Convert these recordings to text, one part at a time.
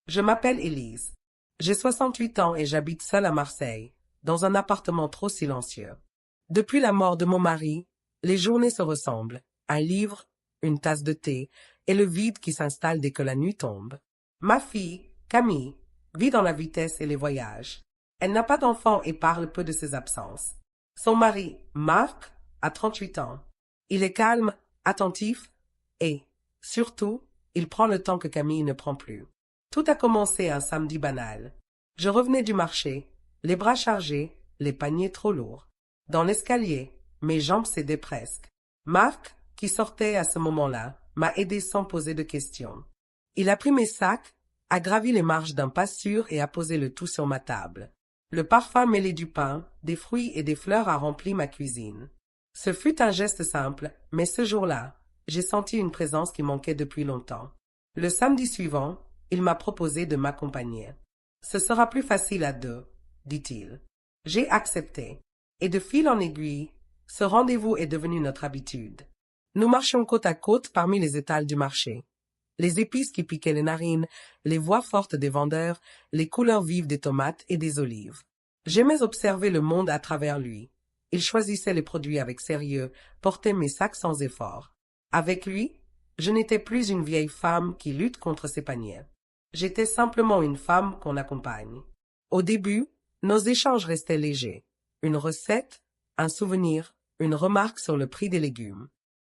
Je m'appelle Élise. J'ai 68 ans et j'habite seule à Marseille, dans un appartement trop silencieux. Depuis la mort de mon mari, les journées se ressemblent. Un livre, une tasse de thé et le vide qui s'installe dès que la nuit tombe. Ma fille, Camille, vit dans la vitesse et les voyages. Elle n'a pas d'enfant et parle peu de ses absences. Son mari, Marc, a 38 ans. Il est calme, attentif et, surtout, il prend le temps que Camille ne prend plus. Tout a commencé un samedi banal. Je revenais du marché, les bras chargés, les paniers trop lourds. Dans l'escalier, mes jambes cédaient presque. Marc, qui sortait à ce moment-là, m'a aidé sans poser de questions. Il a pris mes sacs, a gravi les marches d'un pas sûr et a posé le tout sur ma table. Le parfum mêlé du pain, des fruits et des fleurs a rempli ma cuisine. Ce fut un geste simple, mais ce jour-là, j'ai senti une présence qui manquait depuis longtemps. Le samedi suivant, il m'a proposé de m'accompagner. Ce sera plus facile à deux, dit-il. J'ai accepté. Et de fil en aiguille, ce rendez-vous est devenu notre habitude. Nous marchions côte à côte parmi les étals du marché. Les épices qui piquaient les narines, les voix fortes des vendeurs, les couleurs vives des tomates et des olives. J'aimais observer le monde à travers lui. Il choisissait les produits avec sérieux, portait mes sacs sans effort. Avec lui, je n'étais plus une vieille femme qui lutte contre ses paniers. J'étais simplement une femme qu'on accompagne. Au début, nos échanges restaient légers. Une recette, un souvenir, une remarque sur le prix des légumes.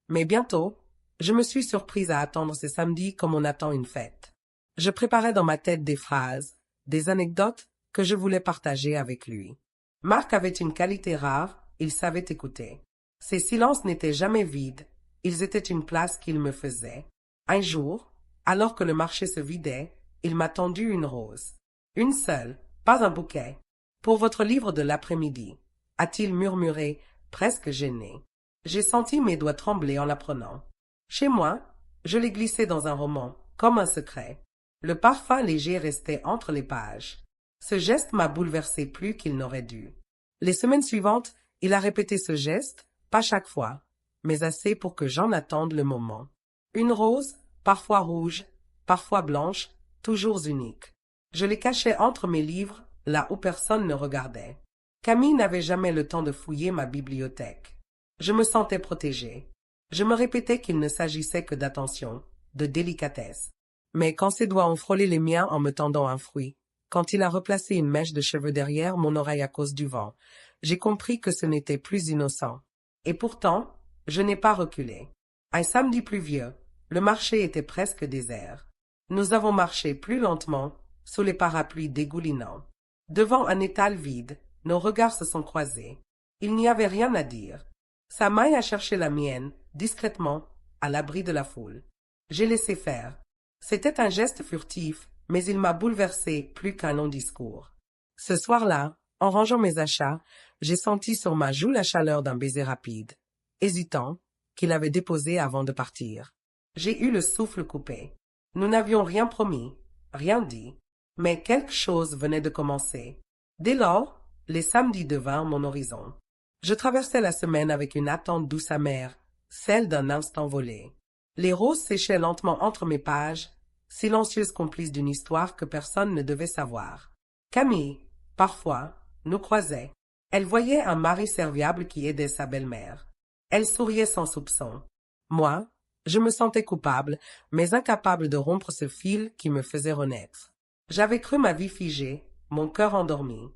Mais bientôt, je me suis surprise à attendre ces samedis comme on attend une fête. Je préparais dans ma tête des phrases, des anecdotes que je voulais partager avec lui. Marc avait une qualité rare, il savait écouter. Ses silences n'étaient jamais vides, ils étaient une place qu'il me faisait. Un jour, alors que le marché se vidait, il m'a tendu une rose. Une seule, pas un bouquet. Pour votre livre de l'après-midi, a-t-il murmuré, presque gêné. J'ai senti mes doigts trembler en la prenant. Chez moi, je l'ai glissé dans un roman, comme un secret. Le parfum léger restait entre les pages. Ce geste m'a bouleversé plus qu'il n'aurait dû. Les semaines suivantes, il a répété ce geste, pas chaque fois, mais assez pour que j'en attende le moment. Une rose, parfois rouge, parfois blanche, toujours unique. Je les cachais entre mes livres, là où personne ne regardait. Camille n'avait jamais le temps de fouiller ma bibliothèque. Je me sentais protégée. Je me répétais qu'il ne s'agissait que d'attention, de délicatesse. Mais quand ses doigts ont frôlé les miens en me tendant un fruit, quand il a replacé une mèche de cheveux derrière mon oreille à cause du vent, j'ai compris que ce n'était plus innocent. Et pourtant, je n'ai pas reculé. Un samedi pluvieux, le marché était presque désert. Nous avons marché plus lentement, sous les parapluies dégoulinants. Devant un étal vide, nos regards se sont croisés. Il n'y avait rien à dire. Sa main a cherché la mienne, discrètement, à l'abri de la foule. J'ai laissé faire. C'était un geste furtif, mais il m'a bouleversé plus qu'un long discours. Ce soir-là, en rangeant mes achats, j'ai senti sur ma joue la chaleur d'un baiser rapide, hésitant, qu'il avait déposé avant de partir. J'ai eu le souffle coupé. Nous n'avions rien promis, rien dit, mais quelque chose venait de commencer. Dès lors, les samedis devinrent mon horizon. Je traversais la semaine avec une attente douce amère, celle d'un instant volé. Les roses séchaient lentement entre mes pages, silencieuses complices d'une histoire que personne ne devait savoir. Camille, parfois, nous croisait. Elle voyait un mari serviable qui aidait sa belle-mère. Elle souriait sans soupçon. Moi, je me sentais coupable, mais incapable de rompre ce fil qui me faisait renaître. J'avais cru ma vie figée, mon cœur endormi.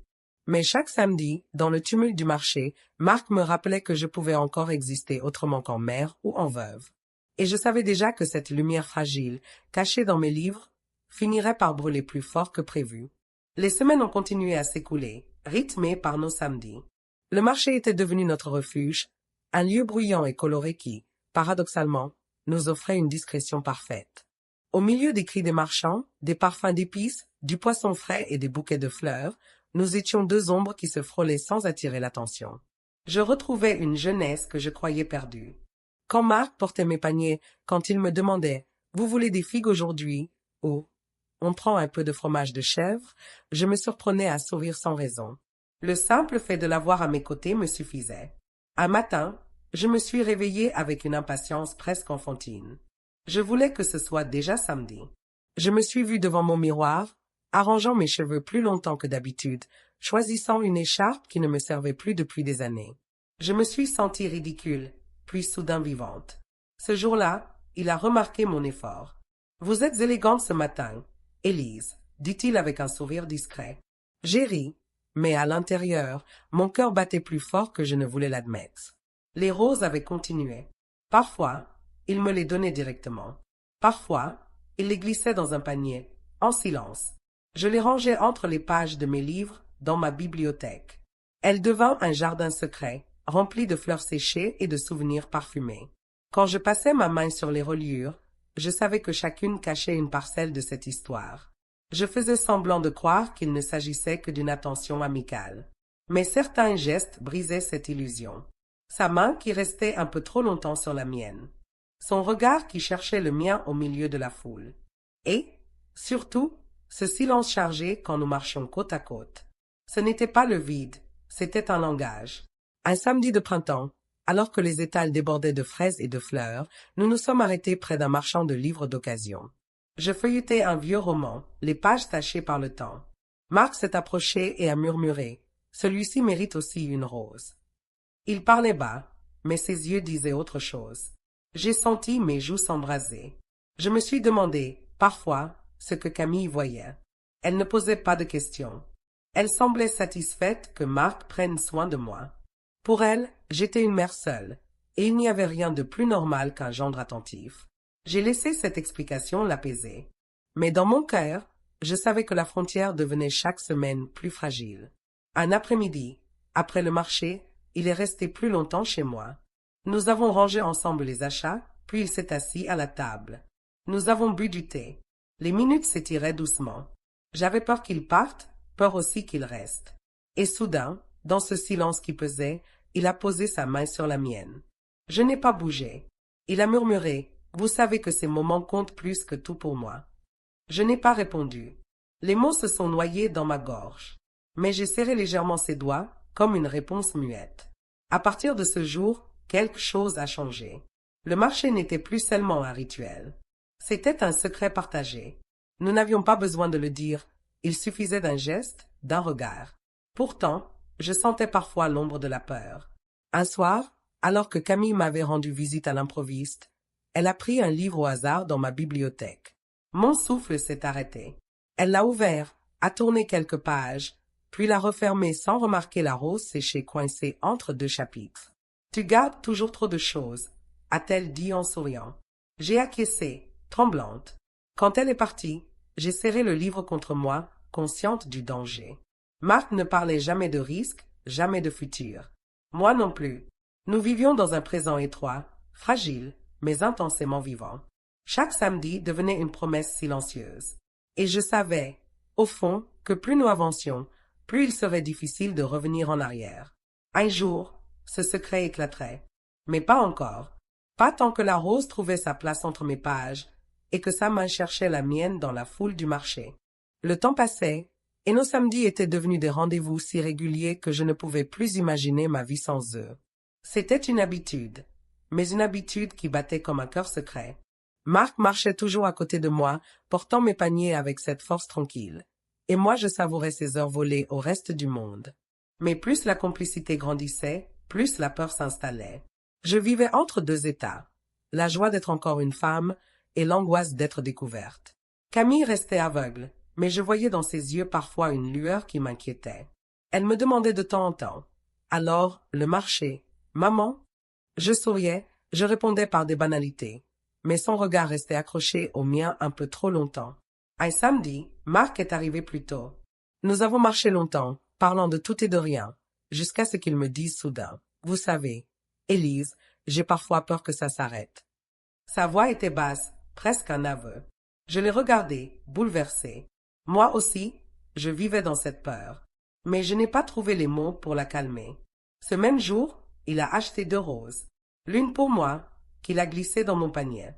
Mais chaque samedi, dans le tumulte du marché, Marc me rappelait que je pouvais encore exister autrement qu'en mère ou en veuve. Et je savais déjà que cette lumière fragile, cachée dans mes livres, finirait par brûler plus fort que prévu. Les semaines ont continué à s'écouler, rythmées par nos samedis. Le marché était devenu notre refuge, un lieu bruyant et coloré qui, paradoxalement, nous offrait une discrétion parfaite. Au milieu des cris des marchands, des parfums d'épices, du poisson frais et des bouquets de fleurs, nous étions deux ombres qui se frôlaient sans attirer l'attention. Je retrouvais une jeunesse que je croyais perdue. Quand Marc portait mes paniers, quand il me demandait « Vous voulez des figues aujourd'hui ?» ou « On prend un peu de fromage de chèvre ?» je me surprenais à sourire sans raison. Le simple fait de l'avoir à mes côtés me suffisait. Un matin, je me suis réveillée avec une impatience presque enfantine. Je voulais que ce soit déjà samedi. Je me suis vue devant mon miroir, arrangeant mes cheveux plus longtemps que d'habitude, choisissant une écharpe qui ne me servait plus depuis des années. Je me suis sentie ridicule, puis soudain vivante. Ce jour-là, il a remarqué mon effort. « Vous êtes élégante ce matin, Élise, » dit-il avec un sourire discret. J'ai ri, mais à l'intérieur, mon cœur battait plus fort que je ne voulais l'admettre. Les roses avaient continué. Parfois, il me les donnait directement. Parfois, il les glissait dans un panier, en silence. Je les rangeais entre les pages de mes livres dans ma bibliothèque. Elle devint un jardin secret, rempli de fleurs séchées et de souvenirs parfumés. Quand je passais ma main sur les reliures, je savais que chacune cachait une parcelle de cette histoire. Je faisais semblant de croire qu'il ne s'agissait que d'une attention amicale. Mais certains gestes brisaient cette illusion. Sa main qui restait un peu trop longtemps sur la mienne. Son regard qui cherchait le mien au milieu de la foule. Et, surtout, ce silence chargé quand nous marchions côte à côte. Ce n'était pas le vide, c'était un langage. Un samedi de printemps, alors que les étals débordaient de fraises et de fleurs, nous nous sommes arrêtés près d'un marchand de livres d'occasion. Je feuilletais un vieux roman, les pages tachées par le temps. Marc s'est approché et a murmuré « Celui-ci mérite aussi une rose ». Il parlait bas, mais ses yeux disaient autre chose. J'ai senti mes joues s'embraser. Je me suis demandé, parfois, ce que Camille voyait. Elle ne posait pas de questions. Elle semblait satisfaite que Marc prenne soin de moi. Pour elle, j'étais une mère seule, et il n'y avait rien de plus normal qu'un gendre attentif. J'ai laissé cette explication l'apaiser. Mais dans mon cœur, je savais que la frontière devenait chaque semaine plus fragile. Un après-midi, après le marché, il est resté plus longtemps chez moi. Nous avons rangé ensemble les achats, puis il s'est assis à la table. Nous avons bu du thé. Les minutes s'étiraient doucement. J'avais peur qu'il parte, peur aussi qu'il reste. Et soudain, dans ce silence qui pesait, il a posé sa main sur la mienne. Je n'ai pas bougé. Il a murmuré « Vous savez que ces moments comptent plus que tout pour moi. » Je n'ai pas répondu. Les mots se sont noyés dans ma gorge. Mais j'ai serré légèrement ses doigts, comme une réponse muette. À partir de ce jour, quelque chose a changé. Le marché n'était plus seulement un rituel. C'était un secret partagé. Nous n'avions pas besoin de le dire. Il suffisait d'un geste, d'un regard. Pourtant, je sentais parfois l'ombre de la peur. Un soir, alors que Camille m'avait rendu visite à l'improviste, elle a pris un livre au hasard dans ma bibliothèque. Mon souffle s'est arrêté. Elle l'a ouvert, a tourné quelques pages, puis l'a refermé sans remarquer la rose séchée coincée entre deux chapitres. « Tu gardes toujours trop de choses », a-t-elle dit en souriant. J'ai acquiescé, tremblante. Quand elle est partie, j'ai serré le livre contre moi, consciente du danger. Marc ne parlait jamais de risque, jamais de futur. Moi non plus. Nous vivions dans un présent étroit, fragile, mais intensément vivant. Chaque samedi devenait une promesse silencieuse. Et je savais, au fond, que plus nous avancions, plus il serait difficile de revenir en arrière. Un jour, ce secret éclaterait. Mais pas encore. Pas tant que la rose trouvait sa place entre mes pages, et que sa main cherchait la mienne dans la foule du marché. Le temps passait, et nos samedis étaient devenus des rendez-vous si réguliers que je ne pouvais plus imaginer ma vie sans eux. C'était une habitude, mais une habitude qui battait comme un cœur secret. Marc marchait toujours à côté de moi, portant mes paniers avec cette force tranquille. Et moi je savourais ces heures volées au reste du monde. Mais plus la complicité grandissait, plus la peur s'installait. Je vivais entre deux états, la joie d'être encore une femme et l'angoisse d'être découverte. Camille restait aveugle, mais je voyais dans ses yeux parfois une lueur qui m'inquiétait. Elle me demandait de temps en temps. Alors, le marché. Maman? Je souriais, je répondais par des banalités. Mais son regard restait accroché au mien un peu trop longtemps. Un samedi, Marc est arrivé plus tôt. Nous avons marché longtemps, parlant de tout et de rien, jusqu'à ce qu'il me dise soudain. Vous savez, Élise, j'ai parfois peur que ça s'arrête. Sa voix était basse, presque un aveu. Je l'ai regardé, bouleversé. Moi aussi, je vivais dans cette peur. Mais je n'ai pas trouvé les mots pour la calmer. Ce même jour, il a acheté 2 roses. L'une pour moi, qu'il a glissée dans mon panier.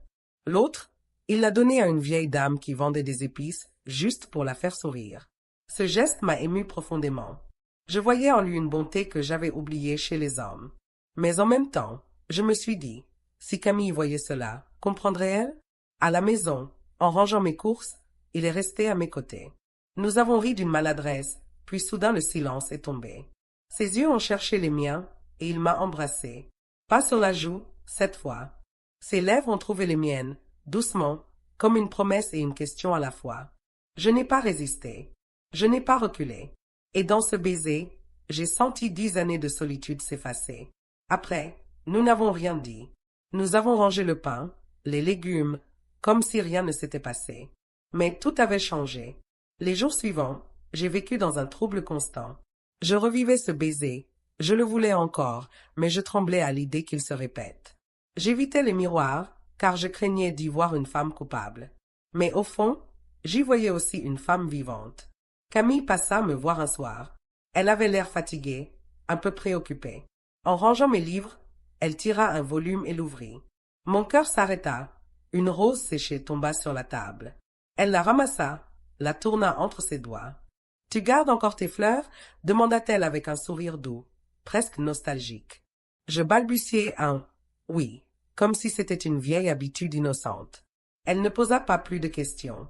L'autre, il l'a donnée à une vieille dame qui vendait des épices, juste pour la faire sourire. Ce geste m'a ému profondément. Je voyais en lui une bonté que j'avais oubliée chez les hommes. Mais en même temps, je me suis dit, si Camille voyait cela, comprendrait-elle? À la maison, en rangeant mes courses, il est resté à mes côtés. Nous avons ri d'une maladresse, puis soudain le silence est tombé. Ses yeux ont cherché les miens, et il m'a embrassé. Pas sur la joue, cette fois. Ses lèvres ont trouvé les miennes, doucement, comme une promesse et une question à la fois. Je n'ai pas résisté. Je n'ai pas reculé. Et dans ce baiser, j'ai senti 10 années de solitude s'effacer. Après, nous n'avons rien dit. Nous avons rangé le pain, les légumes, comme si rien ne s'était passé. Mais tout avait changé. Les jours suivants, j'ai vécu dans un trouble constant. Je revivais ce baiser, je le voulais encore, mais je tremblais à l'idée qu'il se répète. J'évitais les miroirs, car je craignais d'y voir une femme coupable. Mais au fond, j'y voyais aussi une femme vivante. Camille passa me voir un soir. Elle avait l'air fatiguée, un peu préoccupée. En rangeant mes livres, elle tira un volume et l'ouvrit. Mon cœur s'arrêta. Une rose séchée tomba sur la table. Elle la ramassa, la tourna entre ses doigts. « Tu gardes encore tes fleurs ?» demanda-t-elle avec un sourire doux, presque nostalgique. Je balbutiai un « oui », comme si c'était une vieille habitude innocente. Elle ne posa pas plus de questions.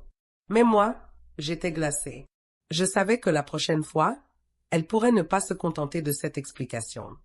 Mais moi, j'étais glacée. Je savais que la prochaine fois, elle pourrait ne pas se contenter de cette explication.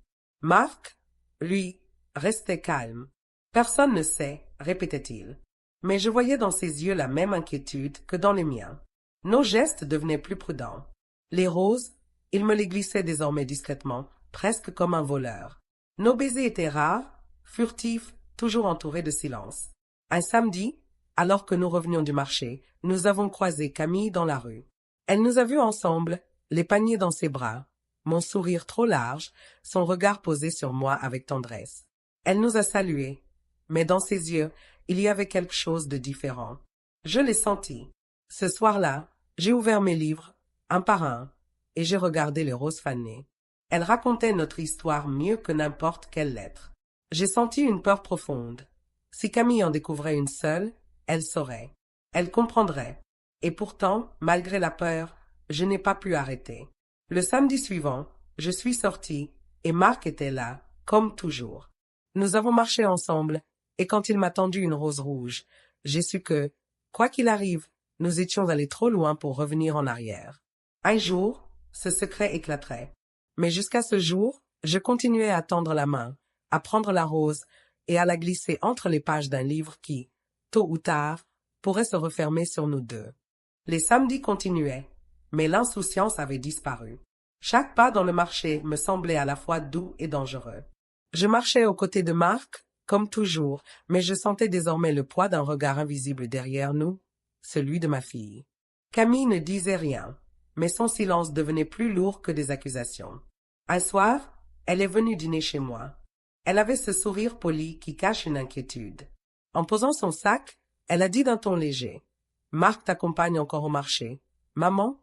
Marc, lui, restait calme. Personne ne sait, répétait-il. Mais je voyais dans ses yeux la même inquiétude que dans les miens. Nos gestes devenaient plus prudents. Les roses, il me les glissait désormais discrètement, presque comme un voleur. Nos baisers étaient rares, furtifs, toujours entourés de silence. Un samedi, alors que nous revenions du marché, nous avons croisé Camille dans la rue. Elle nous a vus ensemble, les paniers dans ses bras, mon sourire trop large, son regard posé sur moi avec tendresse. Elle nous a salués, mais dans ses yeux, il y avait quelque chose de différent. Je l'ai senti. Ce soir-là, j'ai ouvert mes livres, un par un, et j'ai regardé les roses fanées. Elles racontaient notre histoire mieux que n'importe quelle lettre. J'ai senti une peur profonde. Si Camille en découvrait une seule, elle saurait. Elle comprendrait. Et pourtant, malgré la peur, je n'ai pas pu arrêter. Le samedi suivant, je suis sortie, et Marc était là, comme toujours. Nous avons marché ensemble, et quand il m'a tendu une rose rouge, j'ai su que, quoi qu'il arrive, nous étions allés trop loin pour revenir en arrière. Un jour, ce secret éclaterait. Mais jusqu'à ce jour, je continuais à tendre la main, à prendre la rose et à la glisser entre les pages d'un livre qui, tôt ou tard, pourrait se refermer sur nous deux. Les samedis continuaient, mais l'insouciance avait disparu. Chaque pas dans le marché me semblait à la fois doux et dangereux. Je marchais aux côtés de Marc, comme toujours, mais je sentais désormais le poids d'un regard invisible derrière nous, celui de ma fille. Camille ne disait rien, mais son silence devenait plus lourd que des accusations. Un soir, elle est venue dîner chez moi. Elle avait ce sourire poli qui cache une inquiétude. En posant son sac, elle a dit d'un ton léger. « Marc t'accompagne encore au marché. Maman ?»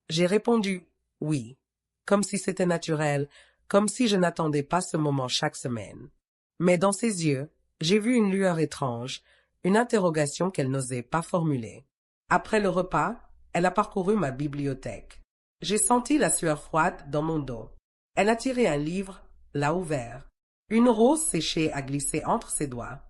J'ai répondu « oui », comme si c'était naturel, comme si je n'attendais pas ce moment chaque semaine. Mais dans ses yeux, j'ai vu une lueur étrange, une interrogation qu'elle n'osait pas formuler. Après le repas, elle a parcouru ma bibliothèque. J'ai senti la sueur froide dans mon dos. Elle a tiré un livre, l'a ouvert. Une rose séchée a glissé entre ses doigts.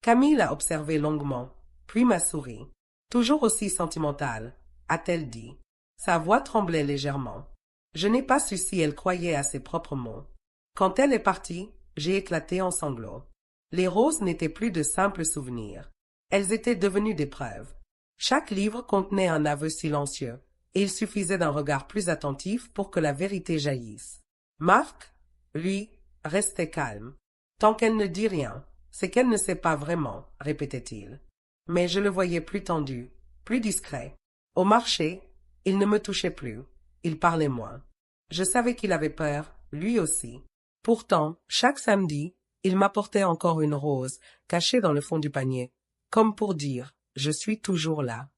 Camille l'a observé longuement, puis m'a souri. Toujours aussi sentimentale, a-t-elle dit. Sa voix tremblait légèrement. Je n'ai pas su si elle croyait à ses propres mots. Quand elle est partie, j'ai éclaté en sanglots. Les roses n'étaient plus de simples souvenirs. Elles étaient devenues des preuves. Chaque livre contenait un aveu silencieux, et il suffisait d'un regard plus attentif pour que la vérité jaillisse. Marc, lui, restait calme. Tant qu'elle ne dit rien, c'est qu'elle ne sait pas vraiment, répétait-il. Mais je le voyais plus tendu, plus discret. Au marché, il ne me touchait plus, il parlait moins. Je savais qu'il avait peur, lui aussi. Pourtant, chaque samedi, il m'apportait encore une rose, cachée dans le fond du panier, comme pour dire « je suis toujours là ».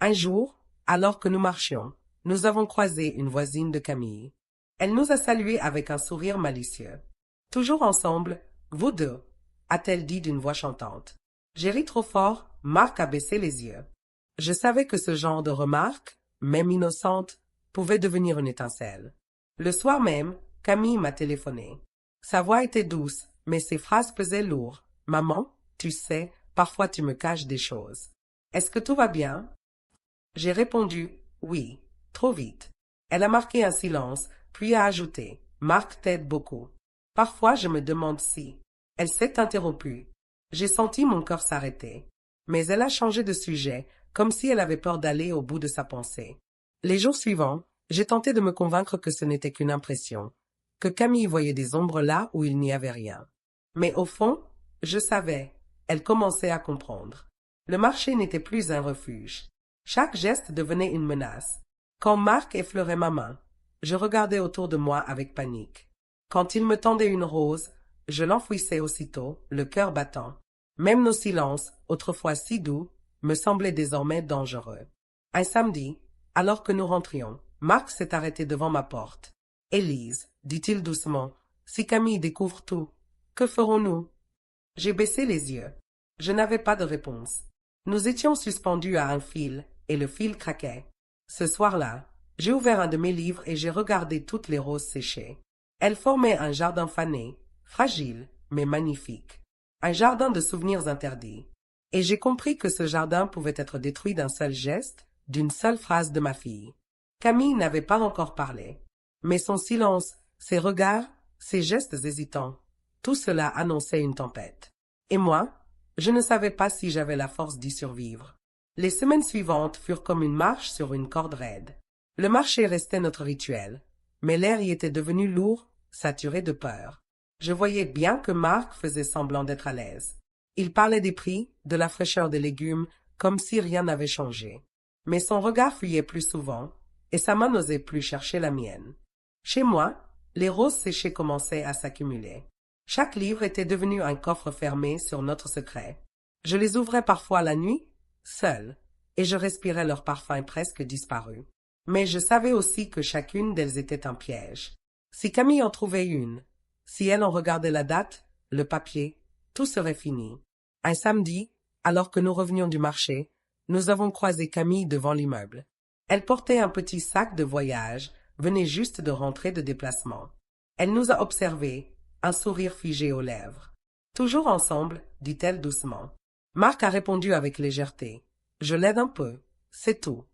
Un jour, alors que nous marchions, nous avons croisé une voisine de Camille. Elle nous a salués avec un sourire malicieux. « Toujours ensemble, vous deux », a-t-elle dit d'une voix chantante. J'ai ri trop fort, Marc a baissé les yeux. Je savais que ce genre de remarque, même innocente, pouvait devenir une étincelle. Le soir même, Camille m'a téléphoné. Sa voix était douce, mais ses phrases pesaient lourd. « Maman, tu sais, parfois tu me caches des choses. Est-ce que tout va bien ?» J'ai répondu « oui », trop vite. Elle a marqué un silence, puis a ajouté « Marc t'aide beaucoup ». Parfois je me demande si. Elle s'est interrompue. J'ai senti mon cœur s'arrêter. Mais elle a changé de sujet, comme si elle avait peur d'aller au bout de sa pensée. Les jours suivants, j'ai tenté de me convaincre que ce n'était qu'une impression, que Camille voyait des ombres là où il n'y avait rien. Mais au fond, je savais, elle commençait à comprendre. Le marché n'était plus un refuge. Chaque geste devenait une menace. Quand Marc effleurait ma main, je regardais autour de moi avec panique. Quand il me tendait une rose, je l'enfouissais aussitôt, le cœur battant. Même nos silences, autrefois si doux, me semblaient désormais dangereux. Un samedi, alors que nous rentrions, Marc s'est arrêté devant ma porte. « Élise, dit-il doucement, si Camille découvre tout, que ferons-nous » J'ai baissé les yeux. Je n'avais pas de réponse. Nous étions suspendus à un fil, et le fil craquait. Ce soir-là, j'ai ouvert un de mes livres et j'ai regardé toutes les roses séchées. Elles formaient un jardin fané, fragile, mais magnifique. Un jardin de souvenirs interdits. Et j'ai compris que ce jardin pouvait être détruit d'un seul geste, d'une seule phrase de ma fille. Camille n'avait pas encore parlé. Mais son silence, ses regards, ses gestes hésitants, tout cela annonçait une tempête. Et moi, je ne savais pas si j'avais la force d'y survivre. Les semaines suivantes furent comme une marche sur une corde raide. Le marché restait notre rituel, mais l'air y était devenu lourd, saturé de peur. Je voyais bien que Marc faisait semblant d'être à l'aise. Il parlait des prix, de la fraîcheur des légumes, comme si rien n'avait changé. Mais son regard fuyait plus souvent, et sa main n'osait plus chercher la mienne. Chez moi, les roses séchées commençaient à s'accumuler. Chaque livre était devenu un coffre fermé sur notre secret. Je les ouvrais parfois la nuit, seule, et je respirais leur parfum presque disparu. Mais je savais aussi que chacune d'elles était un piège. Si Camille en trouvait une, si elle en regardait la date, le papier, tout serait fini. Un samedi, alors que nous revenions du marché, nous avons croisé Camille devant l'immeuble. Elle portait un petit sac de voyage, venait juste de rentrer de déplacement. Elle nous a observés, un sourire figé aux lèvres. « Toujours ensemble » dit-elle doucement. Marc a répondu avec légèreté. « Je l'aide un peu, c'est tout. »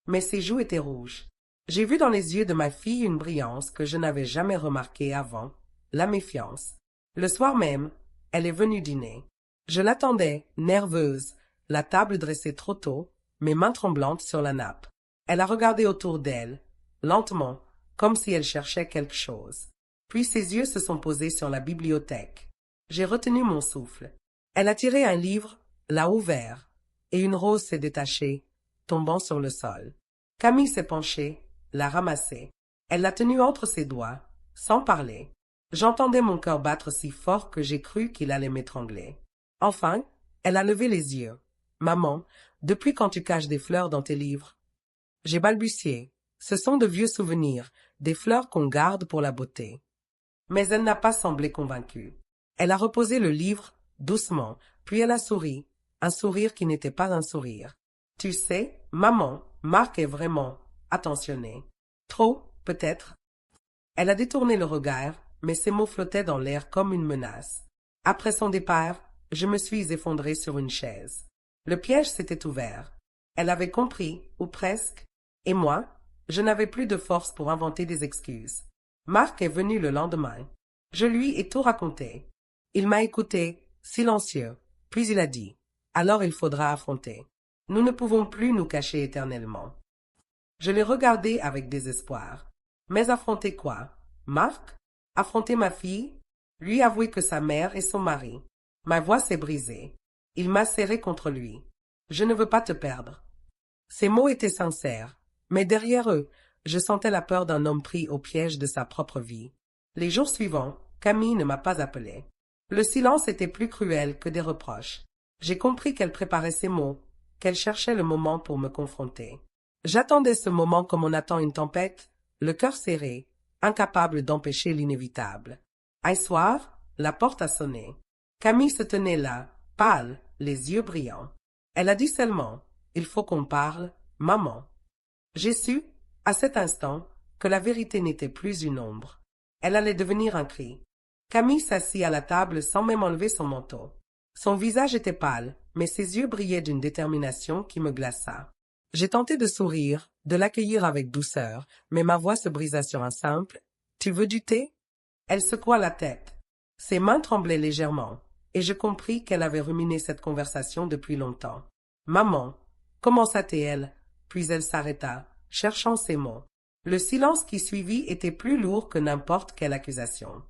Mais ses joues étaient rouges. J'ai vu dans les yeux de ma fille une brillance que je n'avais jamais remarquée avant, la méfiance. Le soir même, elle est venue dîner. Je l'attendais, nerveuse, la table dressée trop tôt, mes mains tremblantes sur la nappe. Elle a regardé autour d'elle, lentement, comme si elle cherchait quelque chose. Puis ses yeux se sont posés sur la bibliothèque. J'ai retenu mon souffle. Elle a tiré un livre, l'a ouvert, et une rose s'est détachée, tombant sur le sol. Camille s'est penchée, l'a ramassée. Elle l'a tenue entre ses doigts, sans parler. J'entendais mon cœur battre si fort que j'ai cru qu'il allait m'étrangler. Enfin, elle a levé les yeux. « Maman, depuis quand tu caches des fleurs dans tes livres ?» J'ai balbutié. Ce sont de vieux souvenirs, des fleurs qu'on garde pour la beauté. Mais elle n'a pas semblé convaincue. Elle a reposé le livre, doucement, puis elle a souri, un sourire qui n'était pas un sourire. « Tu sais, maman, Marc est vraiment attentionné. Trop, peut-être. » Elle a détourné le regard, mais ses mots flottaient dans l'air comme une menace. Après son départ, je me suis effondrée sur une chaise. Le piège s'était ouvert. Elle avait compris, ou presque, et moi, je n'avais plus de force pour inventer des excuses. Marc est venu le lendemain. Je lui ai tout raconté. Il m'a écouté, silencieux, puis il a dit « Alors il faudra affronter. Nous ne pouvons plus nous cacher éternellement. » Je l'ai regardé avec désespoir. Mais affronter quoi? Marc? Affronter ma fille? Lui avouer que sa mère est son mari. Ma voix s'est brisée. Il m'a serré contre lui. « Je ne veux pas te perdre. » Ces mots étaient sincères, mais derrière eux, je sentais la peur d'un homme pris au piège de sa propre vie. Les jours suivants, Camille ne m'a pas appelé. Le silence était plus cruel que des reproches. J'ai compris qu'elle préparait ses mots, qu'elle cherchait le moment pour me confronter. J'attendais ce moment comme on attend une tempête, le cœur serré, incapable d'empêcher l'inévitable. Un soir, la porte a sonné. Camille se tenait là, pâle, les yeux brillants. Elle a dit seulement « Il faut qu'on parle, maman ». J'ai su, à cet instant, que la vérité n'était plus une ombre. Elle allait devenir un cri. Camille s'assit à la table sans même enlever son manteau. Son visage était pâle, mais ses yeux brillaient d'une détermination qui me glaça. J'ai tenté de sourire, de l'accueillir avec douceur, mais ma voix se brisa sur un simple « Tu veux du thé ?» Elle secoua la tête. Ses mains tremblaient légèrement, et je compris qu'elle avait ruminé cette conversation depuis longtemps. « Maman, commença-t-elle, puis elle s'arrêta, cherchant ses mots. Le silence qui suivit était plus lourd que n'importe quelle accusation.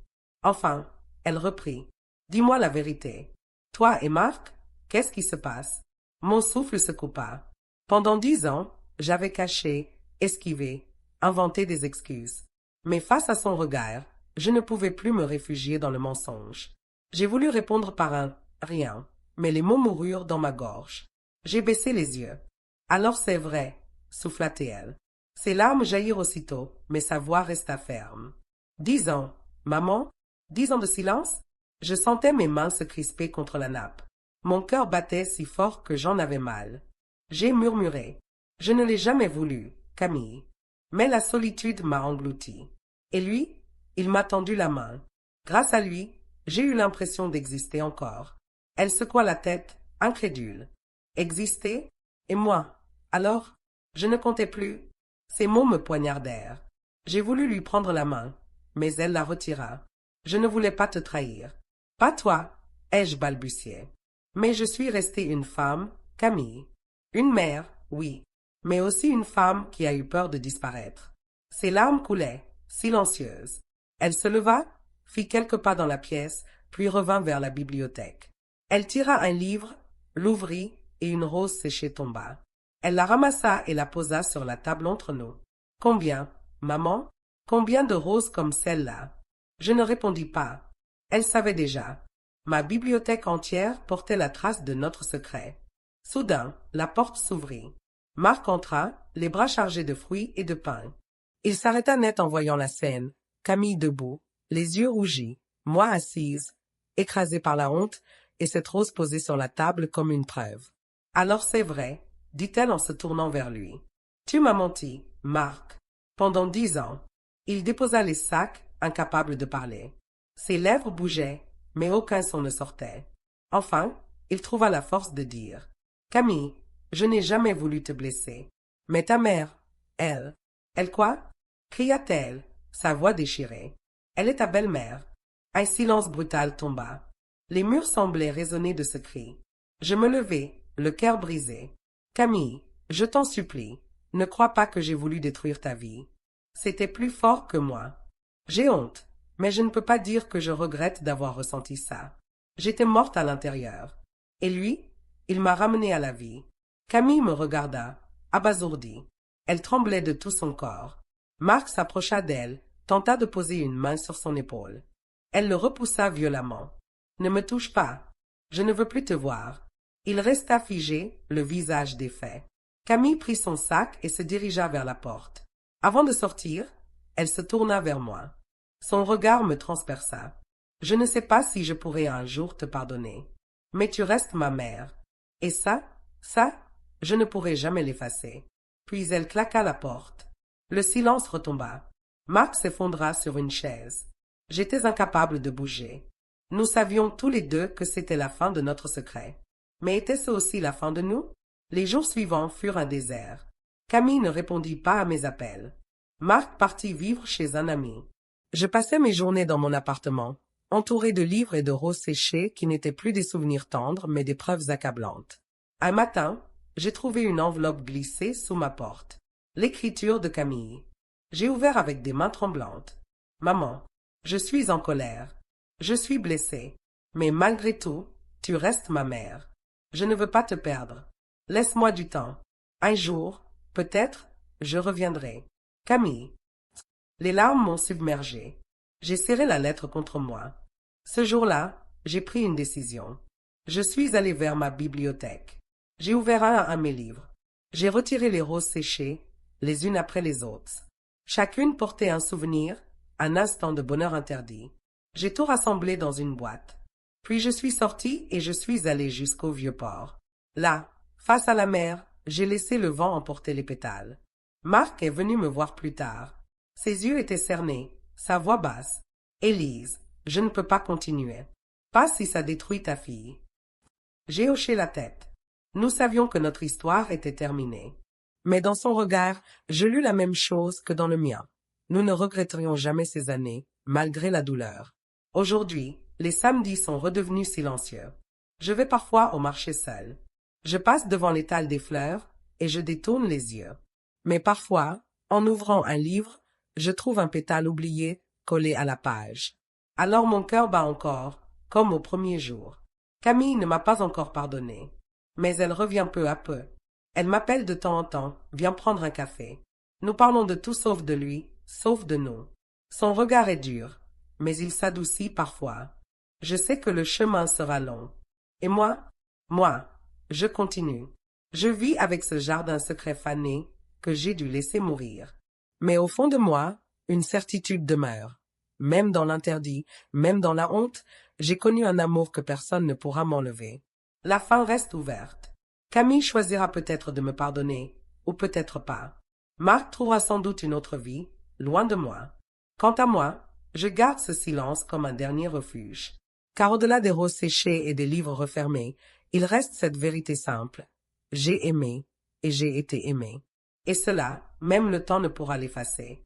Enfin, elle reprit. « Dis-moi la vérité. Toi et Marc, qu'est-ce qui se passe ?» Mon souffle se coupa. Pendant 10 ans, j'avais caché, esquivé, inventé des excuses. Mais face à son regard, je ne pouvais plus me réfugier dans le mensonge. J'ai voulu répondre par un « rien », mais les mots moururent dans ma gorge. J'ai baissé les yeux. « Alors c'est vrai », souffla-t-elle. Ses larmes jaillirent aussitôt, mais sa voix resta ferme. 10 ans, maman, 10 ans de silence? Je sentais mes mains se crisper contre la nappe. Mon cœur battait si fort que j'en avais mal. J'ai murmuré. Je ne l'ai jamais voulu, Camille. Mais la solitude m'a englouti. Et lui, il m'a tendu la main. Grâce à lui, j'ai eu l'impression d'exister encore. Elle secoua la tête, incrédule. Exister? Et moi? Alors? Je ne comptais plus. Ces mots me poignardèrent. J'ai voulu lui prendre la main, mais elle la retira. Je ne voulais pas te trahir. Pas toi, ai-je balbutié. Mais je suis restée une femme, Camille. Une mère, oui, mais aussi une femme qui a eu peur de disparaître. Ses larmes coulaient, silencieuses. Elle se leva, fit quelques pas dans la pièce, puis revint vers la bibliothèque. Elle tira un livre, l'ouvrit, et une rose séchée tomba. Elle la ramassa et la posa sur la table entre nous. « Combien, maman? Combien de roses comme celle-là » Je ne répondis pas. Elle savait déjà. Ma bibliothèque entière portait la trace de notre secret. Soudain, la porte s'ouvrit. Marc entra, les bras chargés de fruits et de pain. Il s'arrêta net en voyant la scène. Camille debout, les yeux rougis, moi assise, écrasée par la honte, et cette rose posée sur la table comme une preuve. « Alors c'est vrai, » dit-elle en se tournant vers lui. « Tu m'as menti, Marc. Pendant 10 ans. » Il déposa les sacs, incapable de parler. Ses lèvres bougeaient, mais aucun son ne sortait. Enfin, il trouva la force de dire. « Camille, je n'ai jamais voulu te blesser. Mais ta mère, elle... » « Elle quoi ?» cria-t-elle, sa voix déchirée. « Elle est ta belle-mère. » Un silence brutal tomba. Les murs semblaient résonner de ce cri. Je me levai, le cœur brisé. « Camille, je t'en supplie, ne crois pas que j'ai voulu détruire ta vie. C'était plus fort que moi. J'ai honte, mais je ne peux pas dire que je regrette d'avoir ressenti ça. J'étais morte à l'intérieur. Et lui, il m'a ramenée à la vie. » Camille me regarda, abasourdie. Elle tremblait de tout son corps. Marc s'approcha d'elle, tenta de poser une main sur son épaule. Elle le repoussa violemment. « Ne me touche pas. Je ne veux plus te voir. » Il resta figé, le visage défait. Camille prit son sac et se dirigea vers la porte. Avant de sortir, elle se tourna vers moi. Son regard me transperça. « Je ne sais pas si je pourrai un jour te pardonner. Mais tu restes ma mère. Et ça, je ne pourrai jamais l'effacer. » Puis elle claqua la porte. Le silence retomba. Marc s'effondra sur une chaise. J'étais incapable de bouger. Nous savions tous les deux que c'était la fin de notre secret. Mais était-ce aussi la fin de nous? Les jours suivants furent un désert. Camille ne répondit pas à mes appels. Marc partit vivre chez un ami. Je passais mes journées dans mon appartement, entouré de livres et de roses séchées qui n'étaient plus des souvenirs tendres mais des preuves accablantes. Un matin, j'ai trouvé une enveloppe glissée sous ma porte. L'écriture de Camille. J'ai ouvert avec des mains tremblantes. « Maman, je suis en colère. Je suis blessée. Mais malgré tout, tu restes ma mère. Je ne veux pas te perdre. Laisse-moi du temps. Un jour, peut-être, je reviendrai. Camille. » Les larmes m'ont submergée. J'ai serré la lettre contre moi. Ce jour-là, j'ai pris une décision. Je suis allée vers ma bibliothèque. J'ai ouvert un à mes livres. J'ai retiré les roses séchées, les unes après les autres. Chacune portait un souvenir, un instant de bonheur interdit. J'ai tout rassemblé dans une boîte. Puis je suis sortie et je suis allée jusqu'au Vieux-Port. Là, face à la mer, j'ai laissé le vent emporter les pétales. Marc est venu me voir plus tard. Ses yeux étaient cernés, sa voix basse. « Élise, je ne peux pas continuer. Pas si ça détruit ta fille. » J'ai hoché la tête. Nous savions que notre histoire était terminée. Mais dans son regard, je lus la même chose que dans le mien. Nous ne regretterions jamais ces années, malgré la douleur. Aujourd'hui, les samedis sont redevenus silencieux. Je vais parfois au marché seul. Je passe devant l'étal des fleurs et je détourne les yeux. Mais parfois, en ouvrant un livre, je trouve un pétale oublié collé à la page. Alors mon cœur bat encore, comme au premier jour. Camille ne m'a pas encore pardonné, mais elle revient peu à peu. Elle m'appelle de temps en temps, viens prendre un café. Nous parlons de tout sauf de lui, sauf de nous. Son regard est dur, mais il s'adoucit parfois. Je sais que le chemin sera long. Et moi, je continue. Je vis avec ce jardin secret fané que j'ai dû laisser mourir. Mais au fond de moi, une certitude demeure. Même dans l'interdit, même dans la honte, j'ai connu un amour que personne ne pourra m'enlever. La fin reste ouverte. Camille choisira peut-être de me pardonner, ou peut-être pas. Marc trouvera sans doute une autre vie, loin de moi. Quant à moi, je garde ce silence comme un dernier refuge. Car au-delà des roses séchées et des livres refermés, il reste cette vérité simple. J'ai aimé, et j'ai été aimé. Et cela, même le temps ne pourra l'effacer.